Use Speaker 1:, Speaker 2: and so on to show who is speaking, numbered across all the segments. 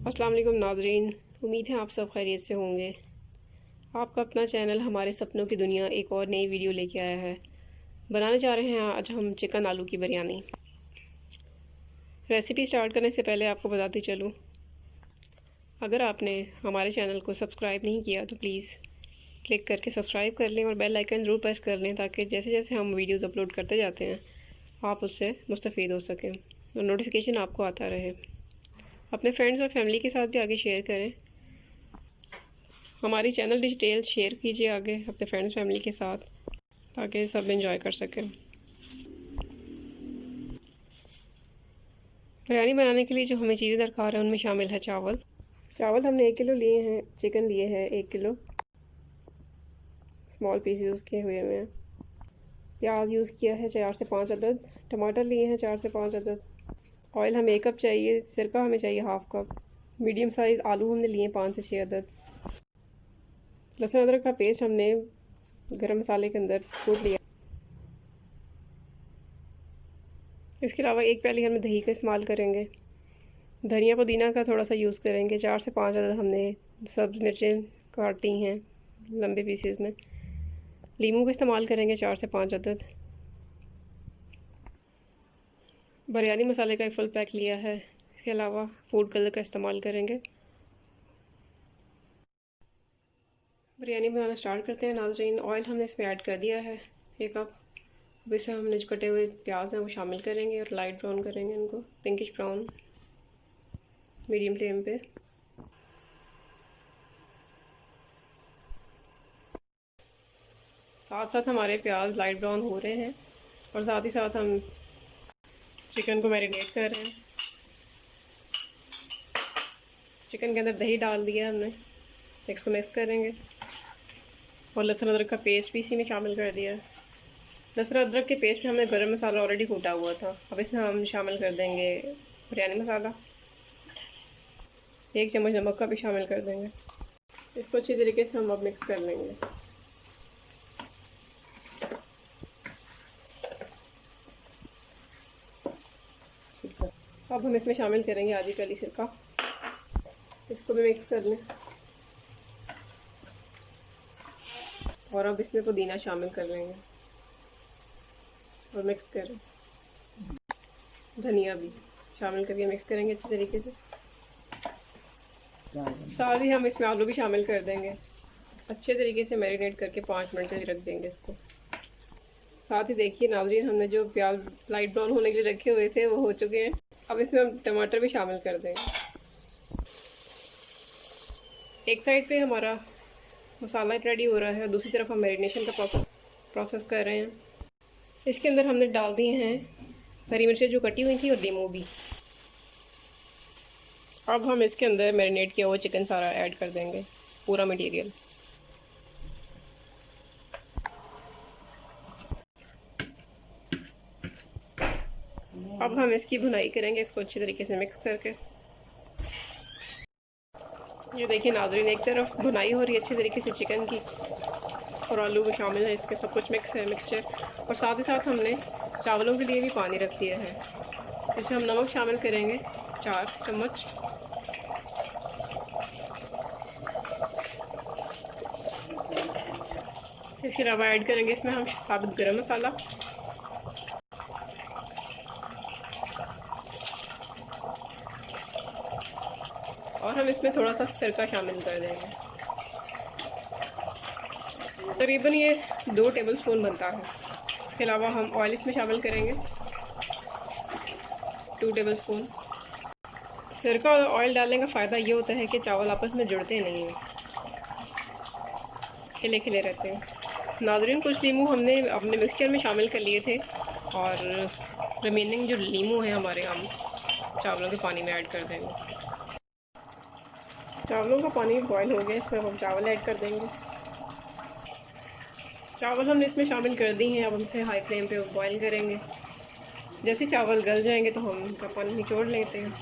Speaker 1: अस्सलाम वालेकुम नाज़रीन, उम्मीद है आप सब खैरियत से होंगे। आपका अपना चैनल हमारे सपनों की दुनिया एक और नई वीडियो लेके आया है। बनाने जा रहे हैं आज हम चिकन आलू की बिरयानी। रेसिपी स्टार्ट करने से पहले आपको बताती चलूँ, अगर आपने हमारे चैनल को सब्सक्राइब नहीं किया तो प्लीज़ क्लिक करके सब्सक्राइब कर लें और बेल आइकन ज़रूर प्रेस कर लें, ताकि जैसे जैसे हम वीडियोज़ अपलोड करते जाते हैं आप उससे मुस्तफ़ीद हो सकें और नोटिफिकेशन आपको आता रहे। अपने फ्रेंड्स और फैमिली के साथ भी आगे शेयर करें। हमारी चैनल डिटेल्स शेयर कीजिए आगे अपने फ्रेंड्स फैमिली के साथ, ताकि सब एंजॉय कर सकें। बिरयानी बनाने के लिए जो हमें चीज़ें दरकार है उनमें शामिल है चावल हमने 1 किलो लिए हैं। चिकन लिए हैं 1 किलो, स्मॉल पीसेस उसके हुए हैं। प्याज यूज़ किया है 4 से 5 अदद। टमाटर लिए हैं 4 से 5 अदद। ऑयल हमें 1 कप चाहिए। सिरका हमें चाहिए हाफ़ कप। मीडियम साइज़ आलू हमने लिए 5 से 6 अदद। लहसुन अदरक का पेस्ट हमने गरम मसाले के अंदर कूट लिया। इसके अलावा 1 प्याली हम दही का इस्तेमाल करेंगे। धनिया पुदीना का थोड़ा सा यूज़ करेंगे। 4 से 5 अदद हमने सब्ज़ मिर्चें काटी हैं लंबे पीसेस में। लीमू का इस्तेमाल करेंगे 4 से 5 अदद। बिरयानी मसाले का एक फुल पैक लिया है। इसके अलावा फूड कलर का इस्तेमाल करेंगे। बिरयानी बनाना स्टार्ट करते हैं नाज़रीन। ऑयल हमने इसमें ऐड कर दिया है 1 कप। अब इसमें हमने जो कटे हुए प्याज हैं वो शामिल करेंगे और लाइट ब्राउन करेंगे इनको, पिंकिश ब्राउन, मीडियम फ्लेम पे। साथ साथ हमारे प्याज लाइट ब्राउन हो रहे हैं और साथ ही साथ हम चिकन को मैरिनेट कर रहे हैं। चिकन के अंदर दही डाल दिया हमने, इसको मिक्स करेंगे और लहसुन अदरक का पेस्ट भी इसी में शामिल कर दिया है। लहसुन अदरक के पेस्ट में हमने गरम मसाला ऑलरेडी कूटा हुआ था। अब इसमें हम शामिल कर देंगे बिरयानी मसाला। 1 चम्मच नमक का भी शामिल कर देंगे। इसको अच्छी तरीके से हम अब मिक्स कर लेंगे। अब हम इसमें शामिल करेंगे आधी कली सिरका। इसको भी मिक्स कर लें और अब इसमें पुदीना शामिल कर लेंगे और मिक्स करें। धनिया भी शामिल करके मिक्स करेंगे अच्छी तरीके से। साथ ही हम इसमें आलू भी शामिल कर देंगे। अच्छे तरीके से मैरिनेट करके 5 मिनट के लिए रख देंगे इसको। साथ ही देखिए नाज़रीन, हमने जो प्याज लाइट ब्राउन होने के लिए रखे हुए थे वो हो चुके हैं। अब इसमें हम टमाटर भी शामिल कर देंगे। एक साइड पे हमारा मसाला रेडी हो रहा है और दूसरी तरफ हम मैरिनेशन का प्रोसेस कर रहे हैं। इसके अंदर हमने डाल दिए हैं हरी मिर्चें जो कटी हुई थी और लीमू भी। अब हम इसके अंदर मैरिनेट किया हुआ चिकन सारा ऐड कर देंगे, पूरा मटेरियल। अब हम इसकी भुनाई करेंगे, इसको अच्छी तरीके से मिक्स करके। ये देखिए नाज़रीन, एक तरफ भुनाई हो रही है अच्छी तरीके से चिकन की और आलू भी शामिल है, इसके सब कुछ मिक्स है मिक्सचर। और साथ ही साथ हमने चावलों के लिए भी पानी रख दिया है। इसमें हम नमक शामिल करेंगे 4 चम्मच। इसके अलावा ऐड करेंगे इसमें हम साबुत गरम मसाला और हम इसमें थोड़ा सा सिरका शामिल कर देंगे। तकरीबन ये 2 टेबलस्पून बनता है। इसके अलावा हम ऑयल इसमें शामिल करेंगे 2 टेबलस्पून। सिरका और ऑयल डालने का फ़ायदा ये होता है कि चावल आपस में जुड़ते नहीं हैं, खिले खिले रहते हैं। नाज़रीन, कुछ लीमू हमने अपने मिक्सचर में शामिल कर लिए थे और रिमेनिंग जो लीमू हैं हमारे, हम चावलों के पानी में ऐड कर देंगे। चावलों का पानी बॉयल हो गया, इसमें हम चावल ऐड कर देंगे। चावल हमने इसमें शामिल कर दी हैं। अब हम इसे हाई फ्लेम पे बॉयल करेंगे। जैसे चावल गल जाएंगे तो हम इनका पानी निचोड़ लेते हैं।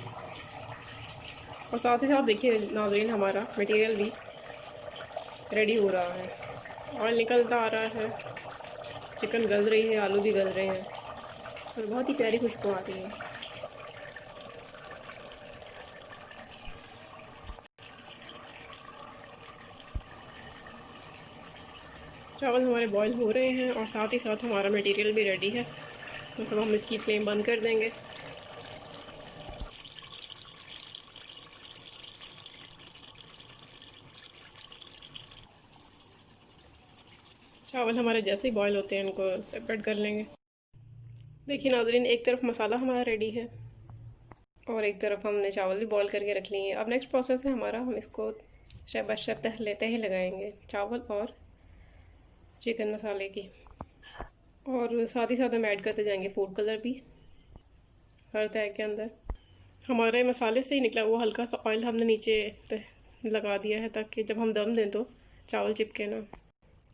Speaker 1: और साथ ही साथ देखिए नाज़रीन, हमारा मटेरियल भी रेडी हो रहा है, ऑयल निकलता आ रहा है, चिकन गल रही है, आलू भी गल रहे हैं और बहुत ही प्यारी खुशबू आ रही है। चावल हमारे बॉईल हो रहे हैं और साथ ही साथ हमारा मटेरियल भी रेडी है, तो अब हम इसकी फ्लेम बंद कर देंगे। चावल हमारे जैसे ही बॉईल होते हैं इनको सेपरेट कर लेंगे। देखिए नाज़रीन, एक तरफ मसाला हमारा रेडी है और एक तरफ हमने चावल भी बॉईल करके रख लिए हैं। अब नेक्स्ट प्रोसेस है हमारा, हम इसको स्टेप बाय स्टेप तह लगाएंगे चावल और चिकन मसाले की, और साथ ही साथ हम ऐड करते जाएंगे फूड कलर भी हर तह के अंदर। हमारे मसाले से ही निकला वो हल्का सा ऑयल हमने नीचे लगा दिया है ताकि जब हम दम दें तो चावल चिपके ना।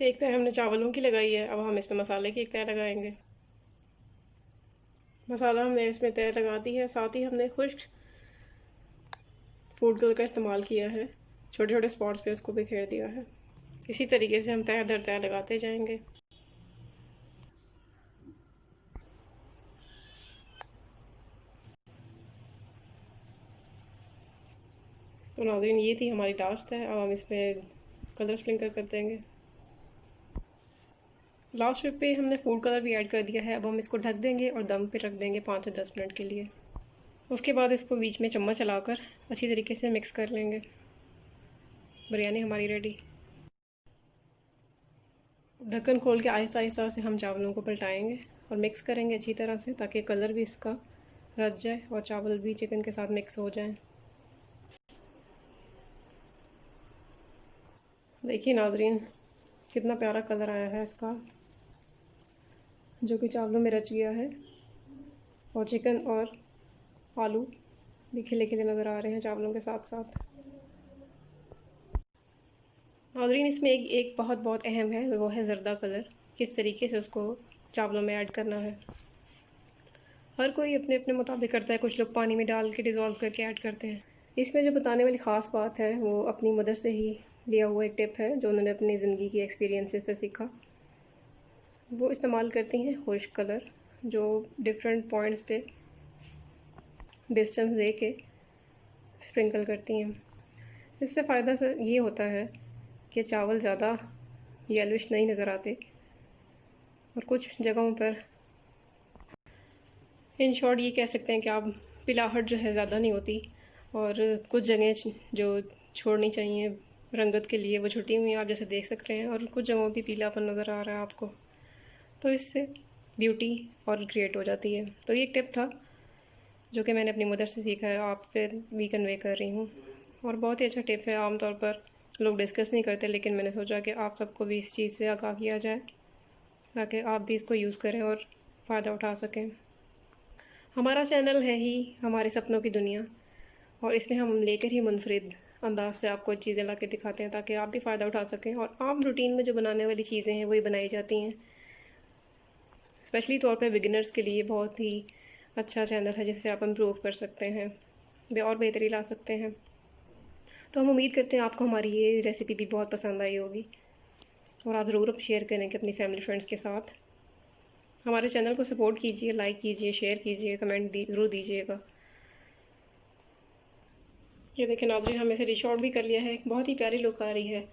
Speaker 1: एक तह हमने चावलों की लगाई है, अब हम इसमें मसाले की एक तह लगाएंगे। मसाला हमने इसमें तह लगा दी है, साथ ही हमने खुश्क फूड कलर का इस्तेमाल किया है, छोटे छोटे स्पॉट्स पे उसको बिखेर दिया है। इसी तरीके से हम तह दर तह लगाते जाएंगे। तो नाज़रीन, ये थी हमारी लास्ट है। अब हम इसमें कलर स्प्रिंकल कर देंगे। लास्ट पे हमने फूड कलर भी ऐड कर दिया है। अब हम इसको ढक देंगे और दम पे रख देंगे 5 से 10 मिनट के लिए। उसके बाद इसको बीच में चम्मच चलाकर अच्छी तरीके से मिक्स कर लेंगे। बिरयानी हमारी रेडी। ढक्कन खोल के आहिस्ता आहिस्ता से हम चावलों को पलटाएंगे और मिक्स करेंगे अच्छी तरह से, ताकि कलर भी इसका रच जाए और चावल भी चिकन के साथ मिक्स हो जाए। देखिए नाज़रीन, कितना प्यारा कलर आया है इसका, जो कि चावलों में रच गया है, और चिकन और आलू भी खिले खिले नज़र आ रहे हैं चावलों के साथ साथ। नाज़रीन, इसमें एक बहुत बहुत अहम है, वो है ज़र्दा कलर। किस तरीके से उसको चावलों में ऐड करना है, हर कोई अपने अपने मुताबिक करता है। कुछ लोग पानी में डाल के डिज़ोल्व करके ऐड करते हैं। इसमें जो बताने वाली ख़ास बात है वो अपनी मदर से ही लिया हुआ एक टिप है, जो उन्होंने अपनी ज़िंदगी की एक्सपीरियंसेस से सीखा। वो इस्तेमाल करती हैं खुश्क कलर, जो डिफरेंट पॉइंट्स पे डिस्टेंस दे के स्प्रिंकल करती हैं। इससे फ़ायदा से ये होता है कि चावल ज़्यादा येलोइश नहीं नज़र आते, और कुछ जगहों पर इन शॉर्ट ये कह सकते हैं कि आप पिलाहट जो है ज़्यादा नहीं होती, और कुछ जगह जो छोड़नी चाहिए रंगत के लिए वो छुटी हुई हैं, आप जैसे देख सकते हैं, और कुछ जगहों पर पीलापन नज़र आ रहा है आपको, तो इससे ब्यूटी और क्रिएट हो जाती है। तो ये एक टिप था जो कि मैंने अपनी मदर से सीखा है, आप पे भी कन्वे कर रही हूँ, और बहुत ही अच्छा टिप है। आमतौर पर लोग डिस्कस नहीं करते, लेकिन मैंने सोचा कि आप सबको भी इस चीज़ से आगाह किया जाए, ताकि आप भी इसको यूज़ करें और फ़ायदा उठा सकें। हमारा चैनल है ही हमारे सपनों की दुनिया, और इसमें हम लेकर ही मुनफरिद अंदाज से आपको चीज़ें ला के दिखाते हैं, ताकि आप भी फ़ायदा उठा सकें। और आम रूटीन में जो बनाने वाली चीज़ें हैं वही बनाई जाती हैं। स्पेशली तौर पे बिगिनर्स के लिए बहुत ही अच्छा चैनल है, जिससे आप इम्प्रूव कर सकते हैं और बेहतरी ला सकते हैं। तो हम उम्मीद करते हैं आपको हमारी ये रेसिपी भी बहुत पसंद आई होगी, और आप ज़रूर शेयर करेंगे अपनी फैमिली फ्रेंड्स के साथ। हमारे चैनल को सपोर्ट कीजिए, लाइक कीजिए, शेयर कीजिए, कमेंट ज़रूर दीजिएगा। ये देखें नाज़रीन, हमने इसे डिश आउट भी कर लिया है। बहुत ही प्यारी लुक आ रही है,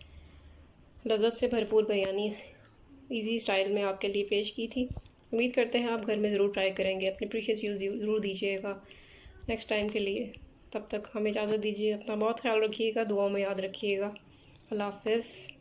Speaker 1: लज़्ज़त से भरपूर बिरयानी इजी स्टाइल में आपके लिए पेश की थी। उम्मीद करते हैं आप घर में ज़रूर ट्राई करेंगे। अपने प्रीशियस यूज़ ज़रूर दीजिएगा नेक्स्ट टाइम के लिए। तब तक हमें इजाज़त दीजिए, अपना बहुत ख्याल रखिएगा, दुआओं में याद रखिएगा। अल्लाह हाफ़िज़।